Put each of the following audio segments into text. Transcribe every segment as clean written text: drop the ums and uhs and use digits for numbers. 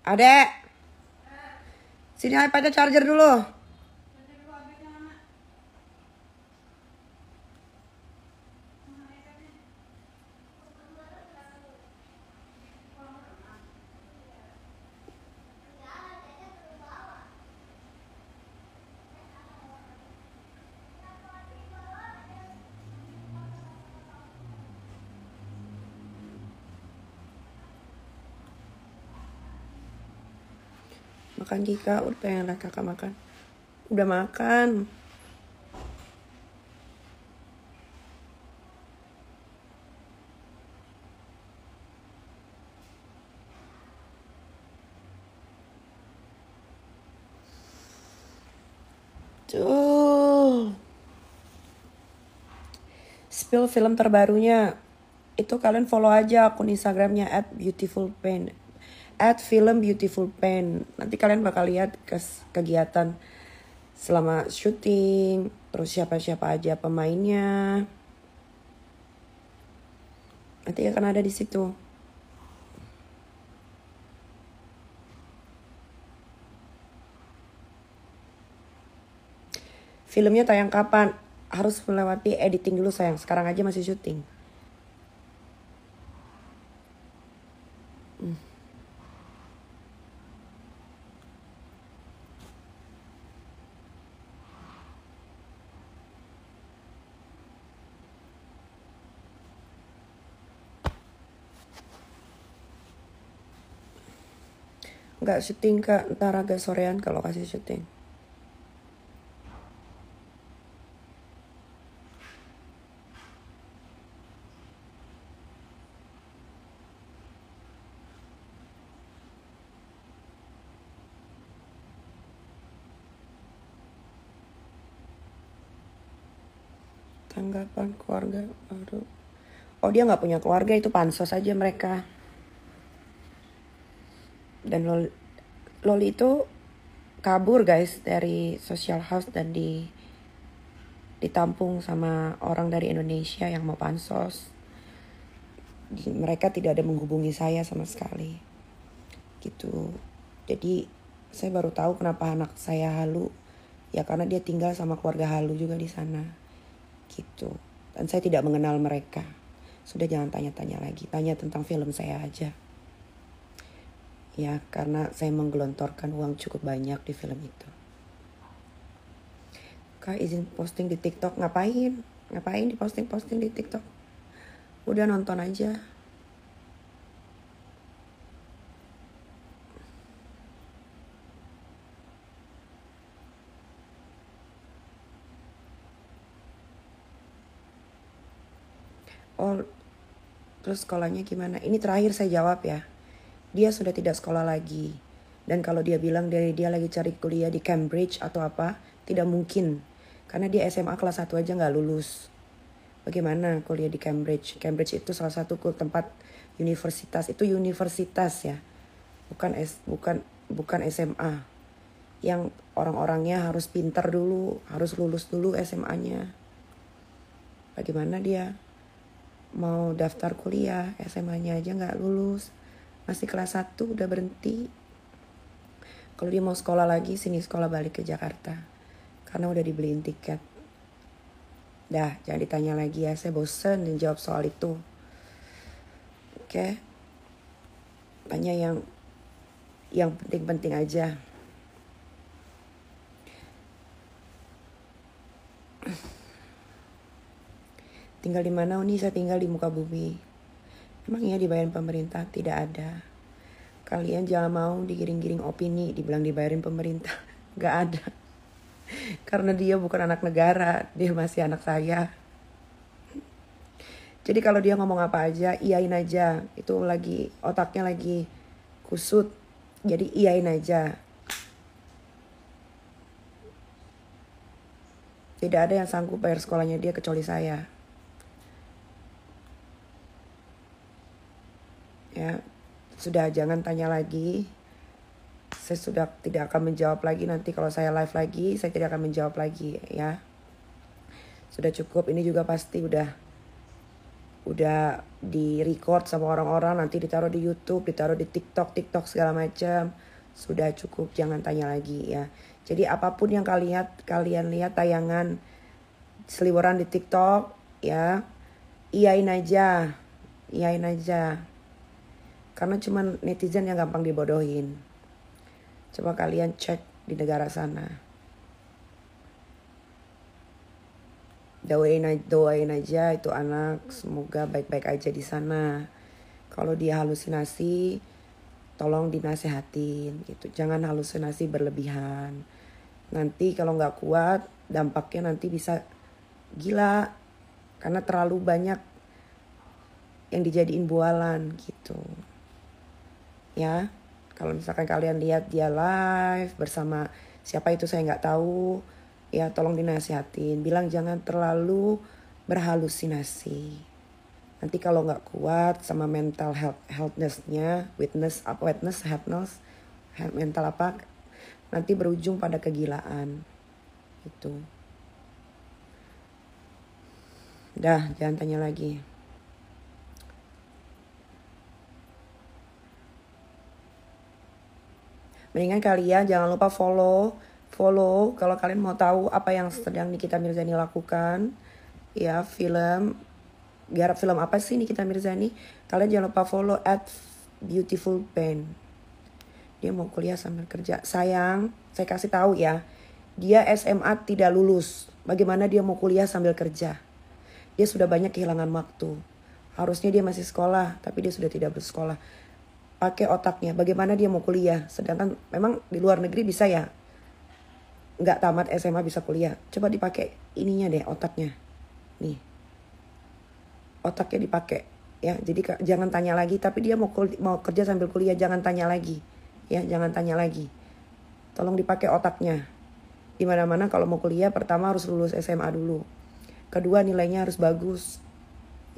Adek, sini iPadnya charger dulu. Makan Kika, udah pengen lihat kakak makan. Udah makan. Tuh. Spill film terbarunya. Itu kalian follow aja akun Instagramnya @beautifulpain. @filmbeautifulpain. Nanti kalian bakal lihat kegiatan selama syuting, terus siapa-siapa aja pemainnya. Nanti akan ada di situ. Filmnya tayang kapan? Harus melewati editing dulu sayang. Sekarang aja masih syuting. Nggak syuting Kak, ntar agak sorean kalau kasih syuting. Tanggapan keluarga baru. Oh dia nggak punya keluarga, itu pansos aja mereka. Dan Loli itu kabur guys dari social house dan ditampung sama orang dari Indonesia yang mau pansos. Mereka tidak ada menghubungi saya sama sekali. Gitu. Jadi saya baru tahu kenapa anak saya halu. Ya karena dia tinggal sama keluarga halu juga di sana. Gitu. Dan saya tidak mengenal mereka. Sudah jangan tanya-tanya lagi. Tanya tentang film saya aja. Ya karena saya menggelontorkan uang cukup banyak di film itu. Kak izin posting di TikTok. Ngapain? Ngapain diposting-posting di TikTok? Udah nonton aja. Oh, terus sekolahnya gimana? Ini terakhir saya jawab ya. Dia sudah tidak sekolah lagi. Dan kalau dia bilang dia lagi cari kuliah di Cambridge atau apa, tidak mungkin. Karena dia SMA kelas 1 aja gak lulus. Bagaimana kuliah di Cambridge? Cambridge itu salah satu tempat universitas. Itu universitas ya. Bukan SMA. Yang orang-orangnya harus pintar dulu, harus lulus dulu SMA-nya. Bagaimana dia mau daftar kuliah, SMA-nya aja gak lulus. Masih kelas 1 udah berhenti. Kalau dia mau sekolah lagi, sini sekolah balik ke Jakarta. Karena udah dibeliin tiket. Dah, jangan ditanya lagi ya. Saya bosen dan jawab soal itu. Oke. Tanya yang penting-penting aja. Tinggal di mana? Uni saya tinggal di muka bumi. Emang iya dibayarin pemerintah? Tidak ada. Kalian jangan mau digiring-giring opini, dibilang dibayarin pemerintah. Gak ada. Karena dia bukan anak negara, dia masih anak saya. Jadi kalau dia ngomong apa aja, iyain aja. Itu lagi, otaknya lagi kusut. Jadi iyain aja. Tidak ada yang sanggup bayar sekolahnya dia kecuali saya. Ya, sudah jangan tanya lagi. Saya sudah tidak akan menjawab lagi. Nanti kalau saya live lagi, saya tidak akan menjawab lagi ya. Sudah cukup, ini juga pasti udah udah di record sama orang-orang, nanti ditaruh di YouTube, ditaruh di TikTok segala macam. Sudah cukup, jangan tanya lagi ya. Jadi apapun yang kalian lihat tayangan seliweran di TikTok ya, iyain aja. Karena cuman netizen yang gampang dibodohin. Coba kalian cek di negara sana. Doain aja itu anak, semoga baik-baik aja di sana. Kalau dia halusinasi, tolong dinasehatin gitu. Jangan halusinasi berlebihan. Nanti kalau nggak kuat, dampaknya nanti bisa gila. Karena terlalu banyak yang dijadiin bualan gitu. Ya, kalau misalkan kalian lihat dia live bersama siapa itu saya nggak tahu, ya tolong dinasehatin. Bilang jangan terlalu berhalusinasi. Nanti kalau nggak kuat sama mental healthness-nya, mental apa, nanti berujung pada kegilaan. Itu. Dah, jangan tanya lagi. Mendingan kalian jangan lupa follow kalau kalian mau tahu apa yang sedang Nikita Mirzani lakukan. Ya, garap film apa sih Nikita Mirzani? Kalian jangan lupa follow @beautifulpain. Dia mau kuliah sambil kerja. Sayang, saya kasih tahu ya. Dia SMA tidak lulus. Bagaimana dia mau kuliah sambil kerja? Dia sudah banyak kehilangan waktu. Harusnya dia masih sekolah, tapi dia sudah tidak bersekolah. Pakai otaknya, bagaimana dia mau kuliah? Sedangkan memang di luar negeri bisa ya, nggak tamat SMA bisa kuliah. Coba dipakai ininya deh, otaknya. Nih, otaknya dipakai ya. Jadi jangan tanya lagi, tapi dia mau kerja sambil kuliah, jangan tanya lagi ya, jangan tanya lagi. Tolong dipakai otaknya. Di mana-mana kalau mau kuliah, pertama harus lulus SMA dulu. Kedua, nilainya harus bagus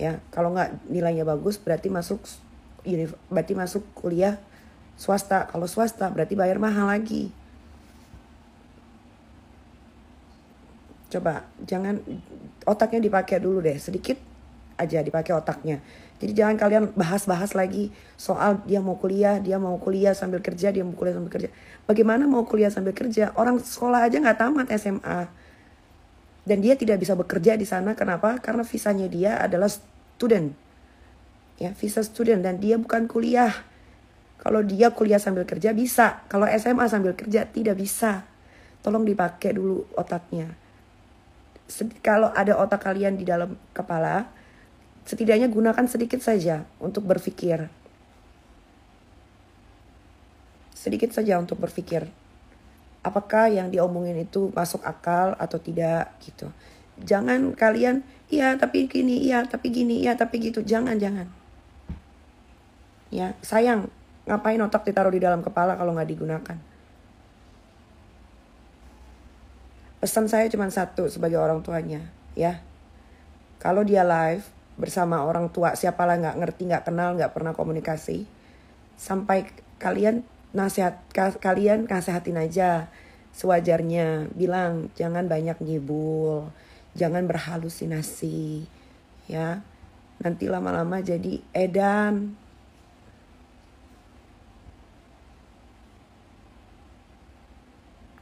ya. Kalau nggak nilainya bagus, berarti masuk kuliah swasta. Kalau swasta berarti bayar mahal lagi. Coba jangan, otaknya dipakai dulu deh, sedikit aja dipakai otaknya. Jadi jangan kalian bahas lagi soal dia mau kuliah sambil kerja, Bagaimana mau kuliah sambil kerja? Orang sekolah aja nggak tamat SMA. Dan dia tidak bisa bekerja di sana. Kenapa? Karena visanya dia adalah student. Ya, visa student, dan dia bukan kuliah. Kalau dia kuliah sambil kerja bisa. Kalau SMA sambil kerja tidak bisa. Tolong dipakai dulu otaknya. Kalau ada otak kalian di dalam kepala, setidaknya gunakan sedikit saja untuk berpikir. Sedikit saja untuk berpikir. Apakah yang diomongin itu masuk akal atau tidak gitu. Jangan kalian, iya tapi gini, iya tapi gini, iya tapi gitu. Jangan. Ya, sayang, ngapain otak ditaruh di dalam kepala kalau nggak digunakan? Pesan saya cuma satu sebagai orang tuanya, ya. Kalau dia live bersama orang tua, siapalah nggak ngerti, nggak kenal, nggak pernah komunikasi, sampai kalian nasehatin aja sewajarnya. Bilang jangan banyak nyibul, jangan berhalusinasi, ya. Nanti lama-lama jadi edan.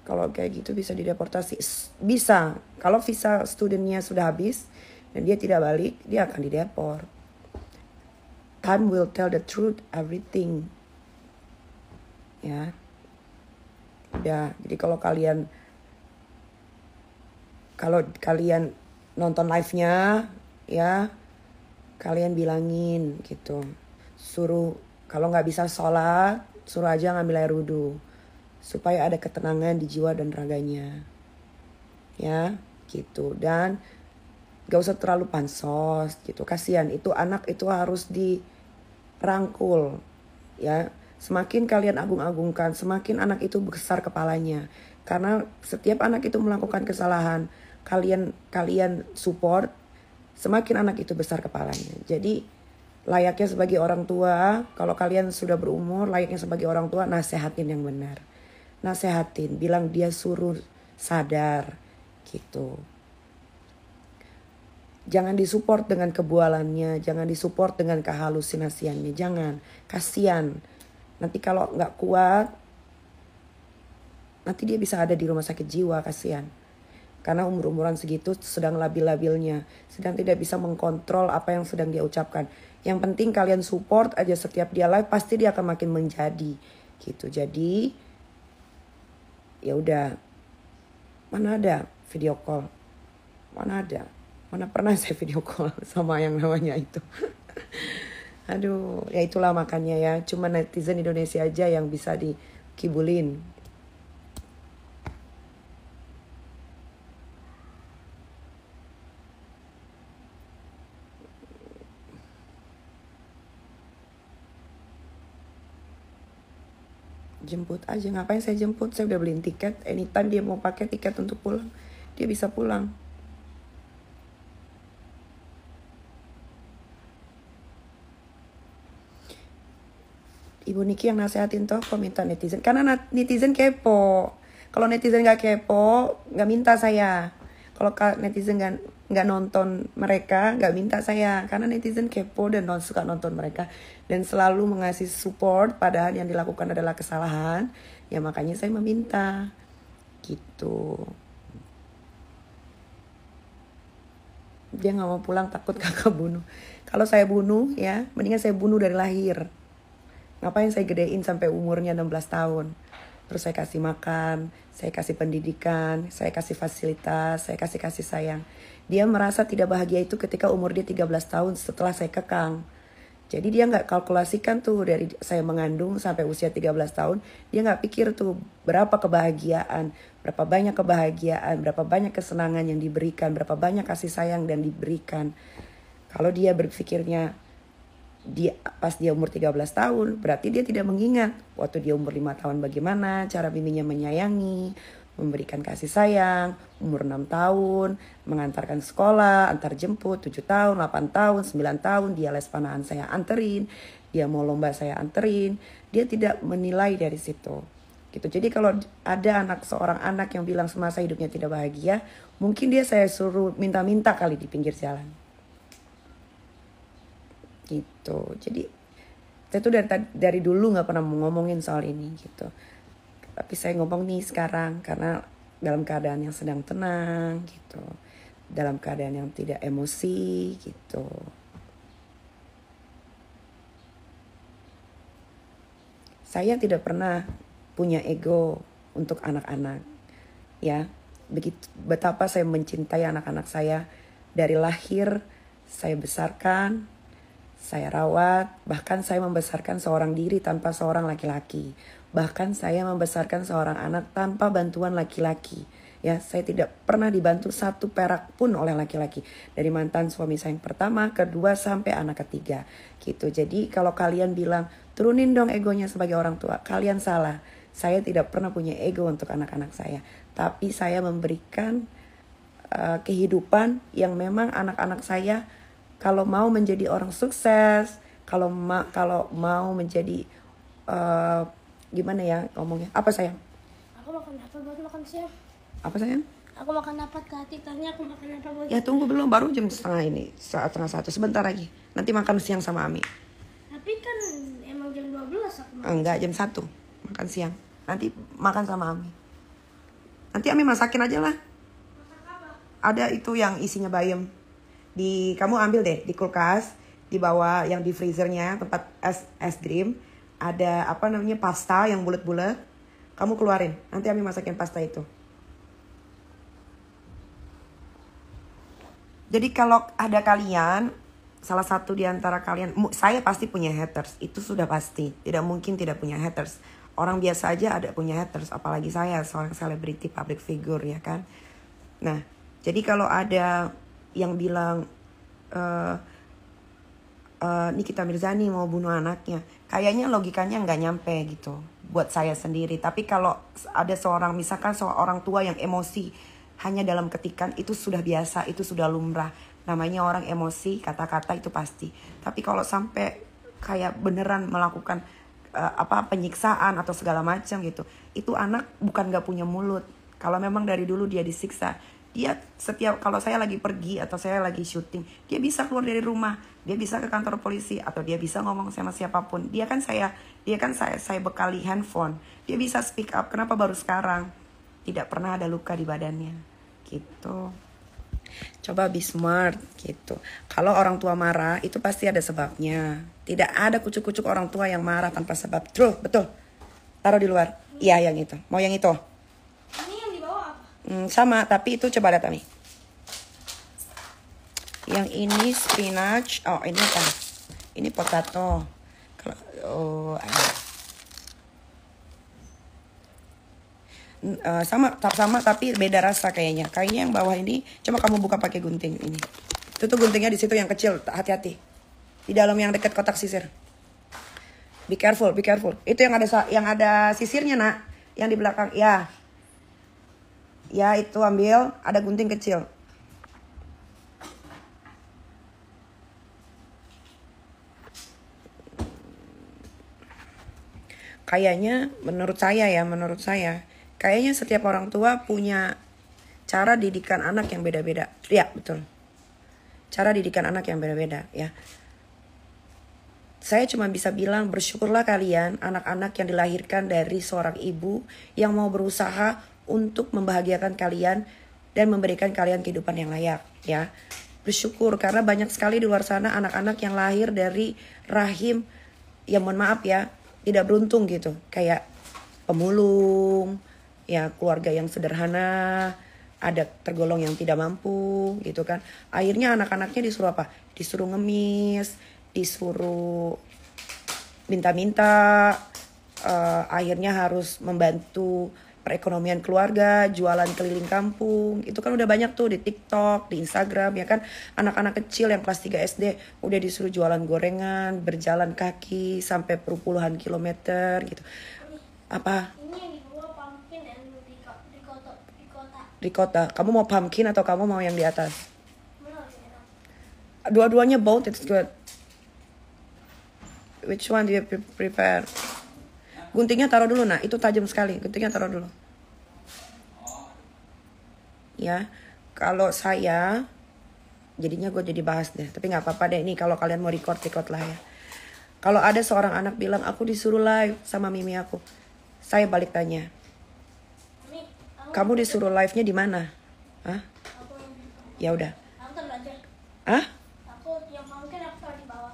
Kalau kayak gitu bisa dideportasi. Bisa. Kalau visa studentnya sudah habis dan dia tidak balik, dia akan dideport. Time will tell the truth, everything. Ya. Udah. Jadi kalau kalian nonton live-nya, ya, kalian bilangin gitu. Suruh, kalau nggak bisa sholat, suruh aja ngambil air wudhu. Supaya ada ketenangan di jiwa dan raganya. Ya, gitu. Dan gak usah terlalu pansos gitu. Kasihan, itu anak itu harus dirangkul. Ya, semakin kalian agung-agungkan, semakin anak itu besar kepalanya. Karena setiap anak itu melakukan kesalahan, kalian support, semakin anak itu besar kepalanya. Jadi layaknya sebagai orang tua, kalau kalian sudah berumur, layaknya sebagai orang tua, nasehatin yang benar. Nasehatin, bilang dia suruh sadar gitu. Jangan disupport dengan kebualannya, jangan disupport dengan kehalusinasiannya, jangan. Kasian. Nanti kalau nggak kuat, nanti dia bisa ada di rumah sakit jiwa, kasihan. Karena umur-umuran segitu sedang labil-labilnya, sedang tidak bisa mengkontrol apa yang sedang dia ucapkan. Yang penting kalian support aja setiap dia live, pasti dia akan makin menjadi gitu. Jadi ya udah, mana ada video call, mana ada, mana pernah saya video call sama yang namanya itu. Aduh, ya itulah makanya ya, cuma netizen Indonesia aja yang bisa dikibulin. Jemput aja, ngapain saya jemput? Saya udah beliin tiket, anytime dia mau pakai tiket untuk pulang, dia bisa pulang. Ibu Niki yang nasehatin toh kok minta netizen, karena netizen kepo. Kalau netizen gak kepo, gak minta saya. Kalau netizen gak nonton mereka, gak minta saya. Karena netizen kepo dan suka nonton mereka. Dan selalu mengasih support, padahal yang dilakukan adalah kesalahan. Ya makanya saya meminta. Gitu. Dia gak mau pulang, takut kakak bunuh. Kalau saya bunuh ya, mendingan saya bunuh dari lahir. Ngapain saya gedein sampai umurnya 16 tahun. Terus saya kasih makan, saya kasih pendidikan, saya kasih fasilitas, saya kasih kasih sayang. Dia merasa tidak bahagia itu ketika umur dia 13 tahun setelah saya kekang. Jadi dia gak kalkulasikan tuh dari saya mengandung sampai usia 13 tahun. Dia gak pikir tuh berapa kebahagiaan, berapa banyak kebahagiaan, berapa banyak kesenangan yang diberikan, berapa banyak kasih sayang yang diberikan. Kalau dia berpikirnya pas dia umur 13 tahun, berarti dia tidak mengingat waktu dia umur 5 tahun bagaimana cara bimbingnya menyayangi, memberikan kasih sayang. Umur 6 tahun, mengantarkan sekolah, antar jemput. 7 tahun, 8 tahun, 9 tahun, dia les panahan saya anterin, dia mau lomba saya anterin. Dia tidak menilai dari situ gitu. Jadi kalau ada seorang anak yang bilang semasa hidupnya tidak bahagia, mungkin dia saya suruh minta-minta kali di pinggir jalan gitu. Jadi saya tuh dari dulu nggak pernah mau ngomongin soal ini gitu, tapi saya ngomong nih sekarang karena dalam keadaan yang sedang tenang gitu, dalam keadaan yang tidak emosi gitu. Saya tidak pernah punya ego untuk anak-anak ya. Begitu betapa saya mencintai anak-anak saya. Dari lahir saya besarkan, saya rawat, bahkan saya membesarkan seorang diri tanpa seorang laki-laki. Bahkan saya membesarkan seorang anak tanpa bantuan laki-laki. Ya, saya tidak pernah dibantu satu perak pun oleh laki-laki. Dari mantan suami saya yang pertama, kedua, sampai anak ketiga. Gitu. Jadi kalau kalian bilang, turunin dong egonya sebagai orang tua, kalian salah. Saya tidak pernah punya ego untuk anak-anak saya. Tapi saya memberikan kehidupan yang memang anak-anak saya kalau mau menjadi orang sukses, kalau mau menjadi gimana ya ngomongnya? Apa sayang? Aku makan apa buat makan siang? Apa sayang? Aku makan apa tadi? Tanya aku makan apa buat? Ya tunggu belum, baru jam setengah ini, saat setengah satu, sebentar lagi. Nanti makan siang sama Ami. Tapi kan emang jam 12 aku makan. Enggak, jam 1 makan siang. Nanti makan sama Ami. Nanti Ami masakin aja lah. Masak apa? Ada itu yang isinya bayam. Kamu ambil deh di kulkas, di bawah yang di freezernya tempat es krim, ada apa namanya pasta yang bulat-bulat. Kamu keluarin, nanti Ami masakin pasta itu. Jadi kalau ada kalian, salah satu di antara kalian, saya pasti punya haters, itu sudah pasti. Tidak mungkin tidak punya haters. Orang biasa aja ada punya haters, apalagi saya seorang selebriti, public figure ya kan. Nah, jadi kalau ada yang bilang Nikita Mirzani mau bunuh anaknya, kayaknya logikanya nggak nyampe gitu buat saya sendiri. Tapi kalau ada seorang, misalkan seorang tua yang emosi hanya dalam ketikan, itu sudah biasa, itu sudah lumrah. Namanya orang emosi, kata-kata itu pasti. Tapi kalau sampai kayak beneran melakukan penyiksaan atau segala macam gitu, itu anak bukan nggak punya mulut. Kalau memang dari dulu dia disiksa, Dia setiap kalau saya lagi pergi atau saya lagi syuting, dia bisa keluar dari rumah, dia bisa ke kantor polisi atau dia bisa ngomong sama siapapun. Dia kan saya bekali handphone. Dia bisa speak up. Kenapa baru sekarang? Tidak pernah ada luka di badannya. Gitu. Coba be smart gitu. Kalau orang tua marah itu pasti ada sebabnya. Tidak ada kucuk-kucuk orang tua yang marah tanpa sebab. True, betul. Taruh di luar. Iya, yang itu. Mau yang itu? Ini yang di bawah apa? Sama, tapi itu coba lihat nih. Yang ini spinach. Oh, ini apa? Ini potato. Sama tapi beda rasa kayaknya. Kayaknya yang bawah ini coba kamu buka pakai gunting ini. Itu tuh guntingnya di situ yang kecil, hati-hati. Di dalam yang dekat kotak sisir. Be careful, be careful. Itu yang ada sisirnya, Nak. Yang di belakang. Ya. Ya, itu ambil, ada gunting kecil. Kayaknya menurut saya, kayaknya setiap orang tua punya cara didikan anak yang beda-beda. Ya, betul. Cara didikan anak yang beda-beda, ya. Saya cuma bisa bilang bersyukurlah kalian anak-anak yang dilahirkan dari seorang ibu yang mau berusaha untuk membahagiakan kalian dan memberikan kalian kehidupan yang layak, ya. Bersyukur karena banyak sekali di luar sana anak-anak yang lahir dari rahim yang mohon maaf ya, tidak beruntung gitu. Kayak pemulung, ya keluarga yang sederhana, ada tergolong yang tidak mampu gitu kan. Akhirnya anak-anaknya disuruh apa? Disuruh ngemis, disuruh minta-minta, akhirnya harus membantu perekonomian keluarga, jualan keliling kampung. Itu kan udah banyak tuh di TikTok, di Instagram ya kan. Anak-anak kecil yang kelas 3 SD udah disuruh jualan gorengan, berjalan kaki sampai puluhan kilometer gitu. Apa? Ini yang di bawah pumpkin dan ricotta. Ricotta. Kamu mau pumpkin atau kamu mau yang di atas? Mana lebih enak? Dua-duanya both it's good. Which one do you prepare? Guntingnya taruh dulu, Nak. Itu tajam sekali. Guntingnya taruh dulu. Ya. Kalau saya, jadinya gue jadi bahas deh. Tapi gak apa-apa deh. Ini kalau kalian mau record lah ya. Kalau ada seorang anak bilang, aku disuruh live sama mimi aku. Saya balik tanya. Kamu disuruh live-nya di mana? Hah? Ya udah. Aku taruh aja. Hah? Aku yang pumpkin aku taruh di bawah.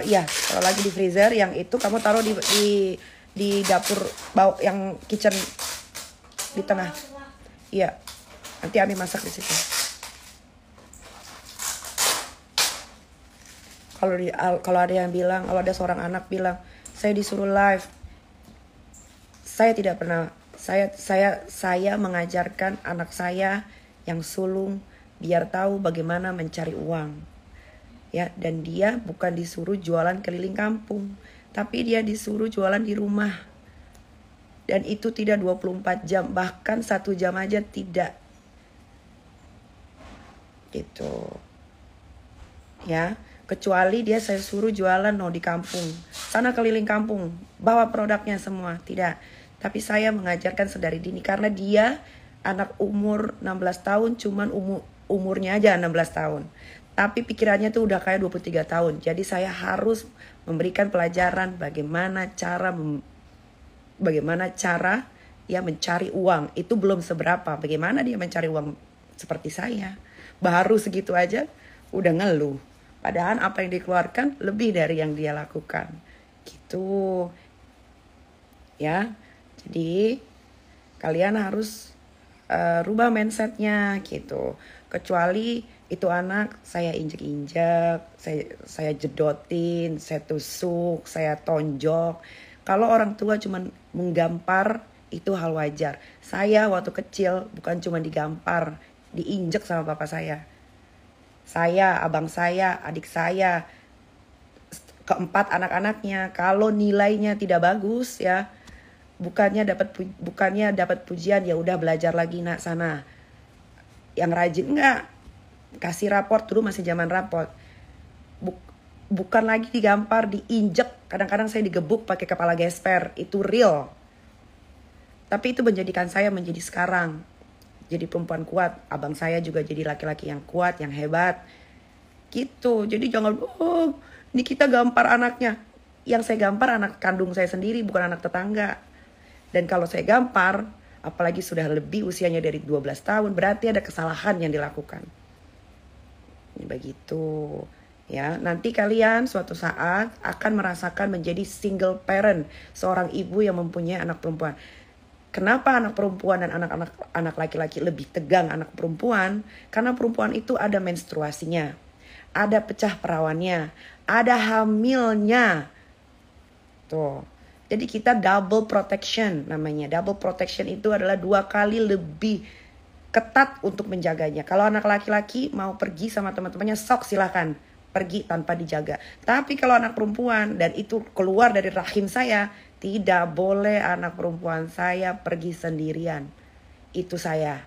Iya, kalau lagi di freezer, yang itu kamu taruh di dapur bawah yang kitchen di tengah. Iya. Nanti Ami masak di situ. Kalau ada yang bilang, kalau ada seorang anak bilang, saya disuruh live. Saya tidak pernah. Saya mengajarkan anak saya yang sulung biar tahu bagaimana mencari uang. Ya, dan dia bukan disuruh jualan keliling kampung, tapi dia disuruh jualan di rumah. Dan itu tidak 24 jam, bahkan 1 jam aja tidak. Gitu. Ya, kecuali dia saya suruh jualan di kampung. Sana keliling kampung, bawa produknya semua, tidak. Tapi saya mengajarkan sedari dini karena dia anak umur 16 tahun, cuman umurnya aja 16 tahun. Tapi pikirannya tuh udah kayak 23 tahun. Jadi saya harus memberikan pelajaran bagaimana cara ya mencari uang. Itu belum seberapa. Bagaimana dia mencari uang seperti saya. Baru segitu aja udah ngeluh. Padahal apa yang dikeluarkan lebih dari yang dia lakukan. Gitu. Ya. Jadi kalian harus rubah mindsetnya gitu. Kecuali itu anak saya injek-injek, saya jedotin, saya tusuk, saya tonjok. Kalau orang tua cuma menggampar, itu hal wajar. Saya waktu kecil bukan cuma digampar, diinjek sama papa saya. Saya, abang saya, adik saya, keempat anak-anaknya, kalau nilainya tidak bagus ya, bukannya dapat pujian, ya udah belajar lagi nak sana. Yang rajin enggak, kasih raport, dulu masih zaman raport. Bukan lagi digampar, diinjek. Kadang-kadang saya digebuk pakai kepala gesper. Itu real. Tapi itu menjadikan saya menjadi sekarang. jadi perempuan kuat. Abang saya juga jadi laki-laki yang kuat, yang hebat. Gitu. Jadi jangan, oh ini kita gampar anaknya. Yang saya gampar anak kandung saya sendiri, bukan anak tetangga. Dan kalau saya gampar, apalagi sudah lebih usianya dari 12 tahun, berarti ada kesalahan yang dilakukan. Begitu. Ya, nanti kalian suatu saat akan merasakan menjadi single parent, seorang ibu yang mempunyai anak perempuan. Kenapa anak perempuan dan anak laki-laki lebih tegang anak perempuan? Karena perempuan itu ada menstruasinya, ada pecah perawannya, ada hamilnya. Tuh. Jadi kita double protection namanya. Double protection itu adalah 2 kali lebih ketat untuk menjaganya. Kalau anak laki-laki mau pergi sama teman-temannya, sok silahkan pergi tanpa dijaga. Tapi kalau anak perempuan dan itu keluar dari rahim saya, tidak boleh anak perempuan saya pergi sendirian. Itu saya.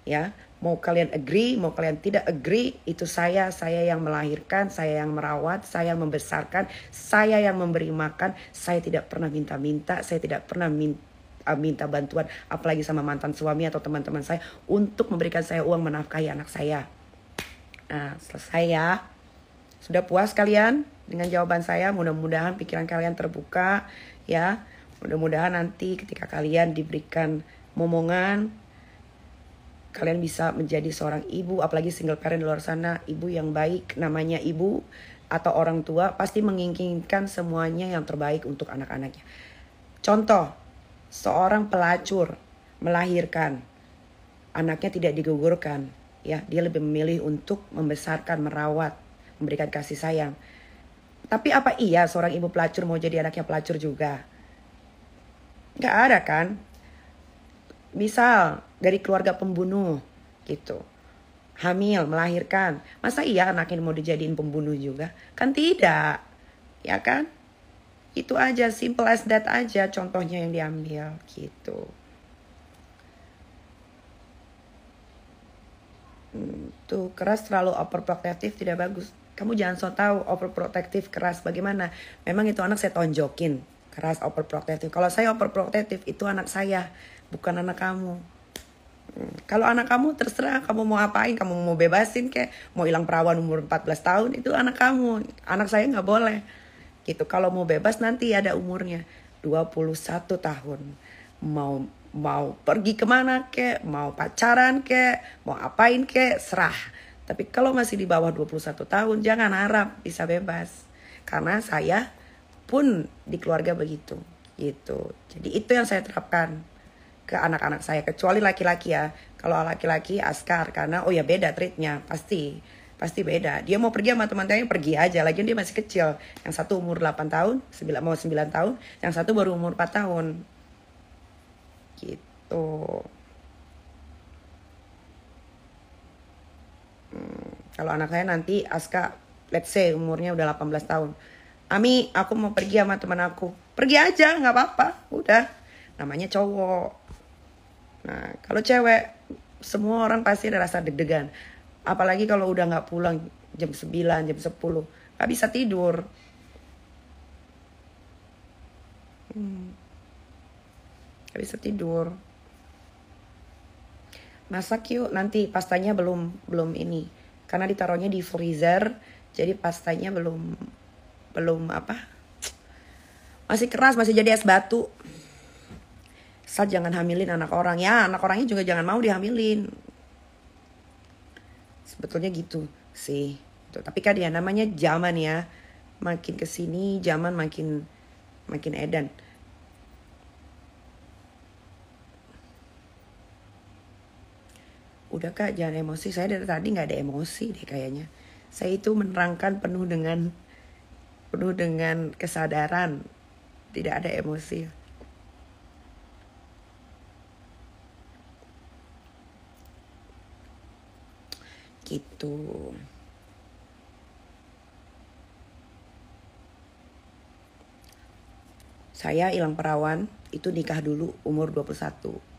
Ya, mau kalian agree, mau kalian tidak agree, itu saya yang melahirkan, saya yang merawat, saya yang membesarkan, saya yang memberi makan. Saya tidak pernah minta-minta, saya tidak pernah minta bantuan, apalagi sama mantan suami atau teman-teman saya untuk memberikan saya uang menafkahi anak saya. Nah, selesai ya. Sudah puas kalian dengan jawaban saya? Mudah-mudahan pikiran kalian terbuka ya. Mudah-mudahan nanti ketika kalian diberikan momongan, kalian bisa menjadi seorang ibu, apalagi single parent di luar sana, ibu yang baik. Namanya ibu atau orang tua pasti menginginkan semuanya yang terbaik untuk anak-anaknya. Contoh, seorang pelacur melahirkan, anaknya tidak digugurkan, ya, dia lebih memilih untuk membesarkan, merawat, memberikan kasih sayang. Tapi apa iya seorang ibu pelacur mau jadi anaknya pelacur juga? Gak ada kan? Misal dari keluarga pembunuh gitu, hamil, melahirkan, masa iya anaknya mau dijadiin pembunuh juga? Kan tidak, ya kan? Itu aja, simple as that aja contohnya yang diambil gitu. Tuh, keras terlalu overprotective tidak bagus. Kamu jangan so tahu overprotective keras bagaimana. Memang itu anak saya tonjokin, keras overprotective. Kalau saya overprotective itu anak saya, bukan anak kamu. Kalau anak kamu terserah kamu mau apain, kamu mau bebasin kayak mau hilang perawan umur 14 tahun itu anak kamu. Anak saya nggak boleh. Gitu. Kalau mau bebas nanti ada umurnya 21 tahun. Mau pergi kemana kek, mau pacaran kek, mau apain kek, serah. Tapi kalau masih di bawah 21 tahun jangan harap bisa bebas. Karena saya pun di keluarga begitu. Gitu. Jadi itu yang saya terapkan ke anak-anak saya, kecuali laki-laki ya. Kalau laki-laki askar karena oh ya beda treatnya pasti beda. Dia mau pergi sama teman-temannya pergi aja, lagian dia masih kecil. Yang satu umur 8 tahun, mau 9 tahun, yang satu baru umur 4 tahun. Gitu. Kalau anak saya nanti Aska, let's say umurnya udah 18 tahun. Ami, aku mau pergi sama teman aku. Pergi aja, gak apa-apa. Udah, namanya cowok. Nah, kalau cewek, semua orang pasti ada rasa deg-degan. Apalagi kalau udah gak pulang jam 9, jam 10. Gak bisa tidur. Gak bisa tidur. Masak yuk, nanti pastanya belum ini. Karena ditaruhnya di freezer, jadi pastanya belum apa? Masih keras, masih jadi es batu. Asal jangan hamilin anak orang. Ya, anak orangnya juga jangan mau dihamilin. Sebetulnya gitu sih. Tapi kan ya namanya zaman ya. Makin kesini zaman makin edan. Udah Kak, jangan emosi. Saya dari tadi gak ada emosi deh kayaknya. Saya itu menerangkan penuh dengan kesadaran. Tidak ada emosi. Gitu. Saya hilang perawan itu nikah dulu umur 21.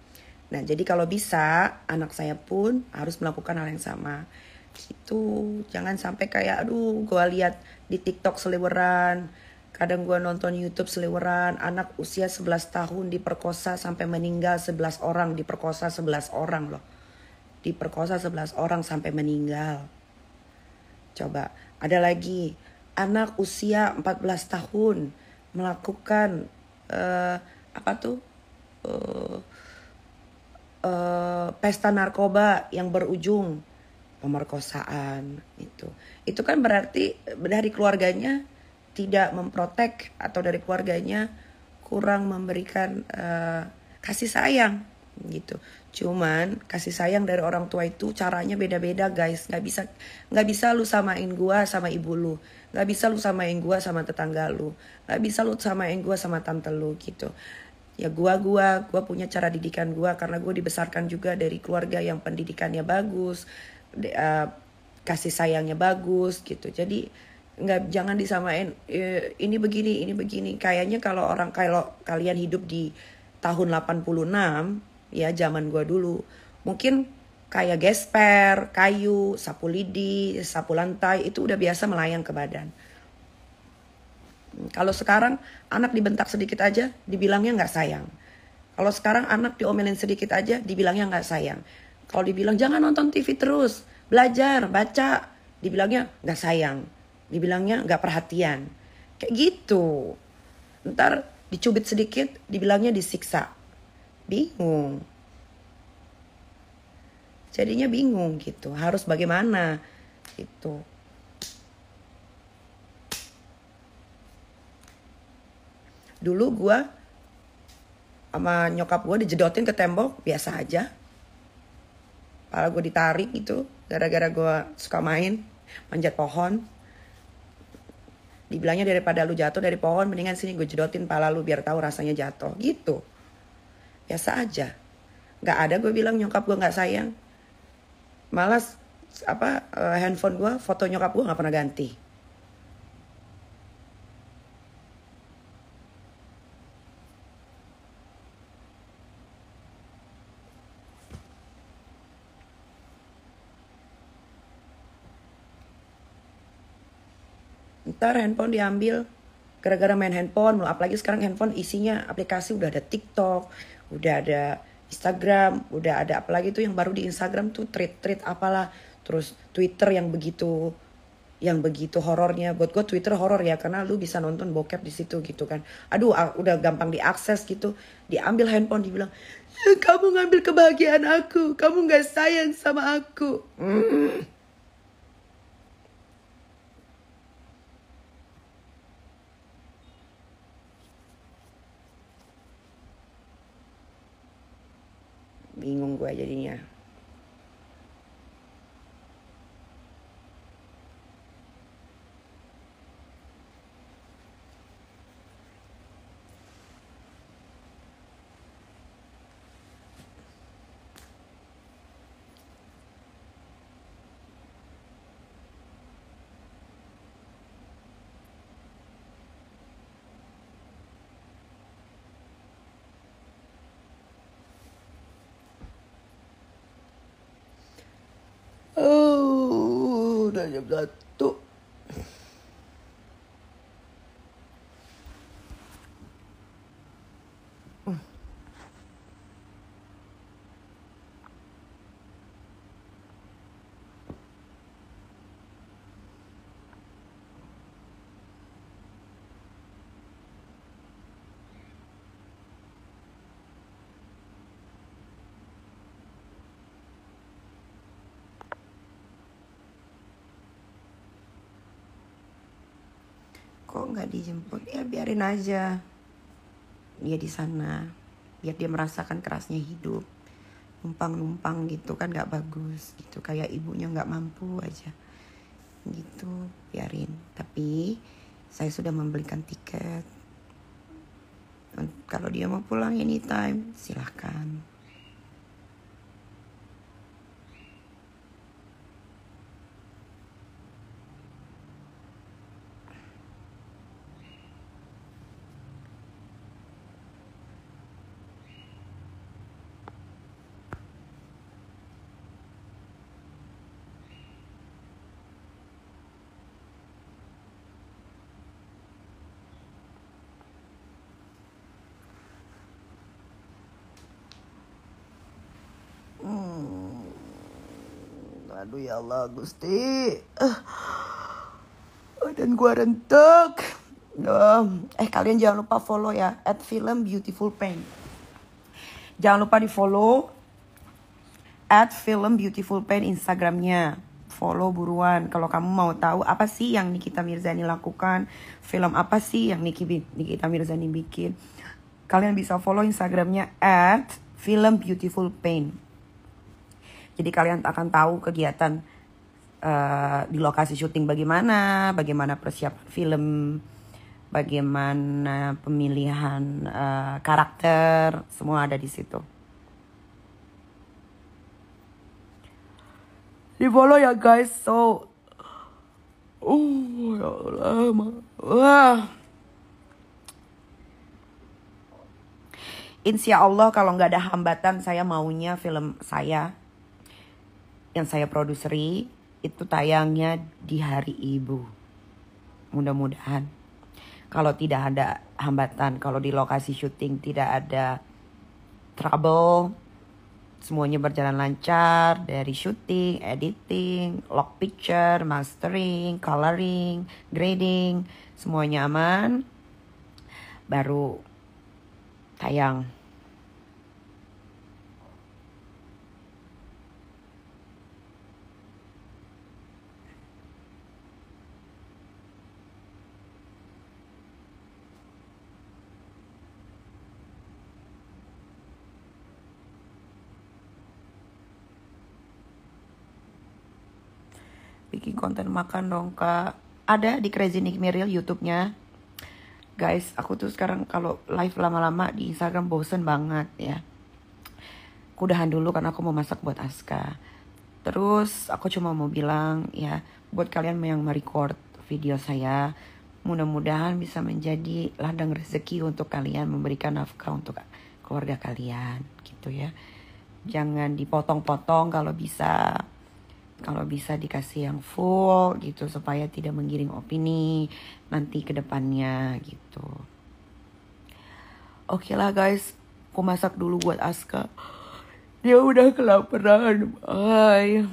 Nah, jadi kalau bisa anak saya pun harus melakukan hal yang sama. Gitu. Jangan sampai kayak aduh gue lihat di TikTok seliweran. Kadang gue nonton YouTube seliweran. Anak usia 11 tahun diperkosa sampai meninggal 11 orang. Diperkosa 11 orang loh. diperkosa 11 orang sampai meninggal. Coba, ada lagi anak usia 14 tahun melakukan pesta narkoba yang berujung pemerkosaan. Itu kan berarti dari keluarganya tidak memprotek, atau dari keluarganya kurang memberikan kasih sayang gitu. Cuman kasih sayang dari orang tua itu caranya beda-beda, guys. Nggak bisa lu samain gua sama ibu lu, nggak bisa lu samain gua sama tetangga lu, nggak bisa lu samain gua sama tante lu gitu. Ya gua punya cara didikan gua, karena gua dibesarkan juga dari keluarga yang pendidikannya bagus, kasih sayangnya bagus gitu. Jadi jangan disamain ini begini. Kayaknya kalau kalian hidup di tahun 86 ya, zaman gua dulu, mungkin kayak gesper, kayu, sapu lidi, sapu lantai itu udah biasa melayang ke badan. Kalau sekarang anak dibentak sedikit aja dibilangnya nggak sayang. Kalau sekarang anak diomelin sedikit aja dibilangnya nggak sayang. Kalau dibilang jangan nonton TV terus, belajar, baca, dibilangnya nggak sayang, dibilangnya nggak perhatian. Kayak gitu. Ntar dicubit sedikit dibilangnya disiksa. Bingung. Jadinya bingung gitu. Harus bagaimana gitu. Dulu gue sama nyokap gue dijedotin ke tembok biasa aja. Kepala gue ditarik gitu, gara-gara gue suka manjat pohon. Dibilangnya daripada lu jatuh dari pohon, mendingan sini gue jedotin pala lu biar tahu rasanya jatuh gitu. Biasa aja. Gak ada gue bilang nyokap gue gak sayang. Malas handphone gue, foto nyokap gue gak pernah ganti. Ntar handphone diambil gara-gara main handphone. Apalagi sekarang handphone isinya aplikasi, udah ada TikTok, udah ada Instagram, udah ada apalagi tuh yang baru di Instagram tuh tweet apalah, terus Twitter yang begitu horornya. Buat gue Twitter horor ya, karena lu bisa nonton bokep di situ gitu kan. Aduh, udah gampang diakses gitu. Diambil handphone, dibilang kamu ngambil kebahagiaan aku, kamu nggak sayang sama aku. Bingung gue jadinya. Udah jam 1. Kok nggak dijemput? Ya biarin aja dia di sana, biar dia merasakan kerasnya hidup. Numpang gitu kan nggak bagus gitu, kayak ibunya nggak mampu aja gitu. Biarin. Tapi saya sudah membelikan tiket. Kalau dia mau pulang anytime silahkan. Aduh ya Allah Gusti. Dan gua rentek. Kalian jangan lupa follow ya @filmbeautifulpain. Jangan lupa di follow @filmbeautifulpain Instagramnya. Follow buruan kalau kamu mau tahu apa sih yang Nikita Mirzani lakukan, film apa sih yang Nikita Mirzani bikin. Kalian bisa follow Instagramnya @filmbeautifulpain. Jadi kalian akan tahu kegiatan di lokasi syuting bagaimana persiapan film, bagaimana pemilihan karakter, semua ada di situ. Di follow ya guys. So, ya Allah, wah. Insya Allah kalau nggak ada hambatan, saya maunya film saya yang saya produseri itu tayangnya di hari Ibu. Mudah-mudahan. Kalau tidak ada hambatan, kalau di lokasi syuting tidak ada trouble, semuanya berjalan lancar dari syuting, editing, lock picture, mastering, coloring, grading, semuanya aman, baru tayang. Bikin konten makan dong kak. Ada di Crazy Nick Miril YouTube-nya. Guys, aku tuh sekarang kalau live lama-lama di Instagram bosen banget ya. Aku udahan dulu karena aku mau masak buat Aska. Terus aku cuma mau bilang ya, buat kalian yang merecord video saya, mudah-mudahan bisa menjadi ladang rezeki untuk kalian, memberikan nafkah untuk keluarga kalian gitu ya. Jangan dipotong-potong kalau bisa. Kalau bisa dikasih yang full gitu supaya tidak menggiring opini nanti ke depannya gitu. Oke lah guys, aku masak dulu buat Aska. Dia udah kelaparan. Bye.